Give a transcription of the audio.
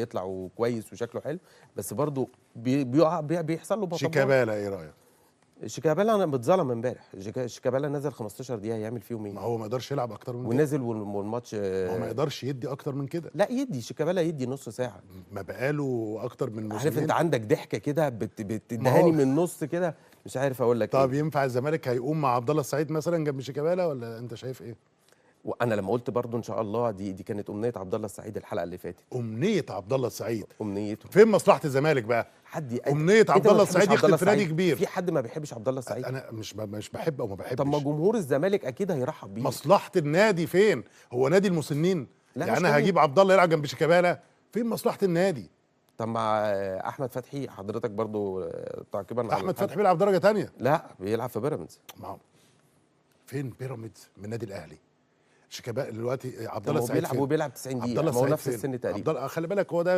يطلع كويس وشكله حلو، بس برضه بيحصل له بطبات. شيكابالا ايه رايك؟ شيكابالا انا متظلم امبارح. شيكابالا نزل 15 دقيقه يعمل فيهم ايه؟ ما هو ما يقدرش يلعب اكتر من كده، ونزل والماتش ما هو ما يقدرش يدي اكتر من كده. لا يدي، شيكابالا يدي نص ساعه. ما بقاله اكتر من موسمين. عارف انت عندك ضحكه كده ما بتدهاني هو من النص كده، مش عارف اقول لك طب ايه. ينفع الزمالك هيقوم مع عبد الله السعيد مثلا جنب شيكابالا ولا انت شايف ايه؟ وانا لما قلت برضو ان شاء الله دي كانت امنيه عبد الله السعيد الحلقه اللي فاتت. امنيه عبد الله السعيد امنيته فين مصلحه الزمالك بقى؟ امنيه عبد الله السعيد يختم في نادي كبير. في حد ما بيحبش عبد الله السعيد؟ انا مش بحب او ما بحبش. طب ما جمهور الزمالك اكيد هيرحب بيه. مصلحه النادي فين؟ هو نادي المسنين؟ لا يعني مش انا هجيب عبد الله يلعب جنب شيكابالا؟ فين مصلحه النادي؟ طب مع احمد فتحي حضرتك برضو تعقيبا على احمد فتحي بيلعب درجه ثانيه. لا بيلعب في بيراميدز. فين بيراميدز من النادي الاهلي؟ شيكابالا دلوقتي عبد الله السعيد بيلعب 90 دقيقه، عبد الله ما هو السعيد نفس السن تقريبا. خلي بالك هو ده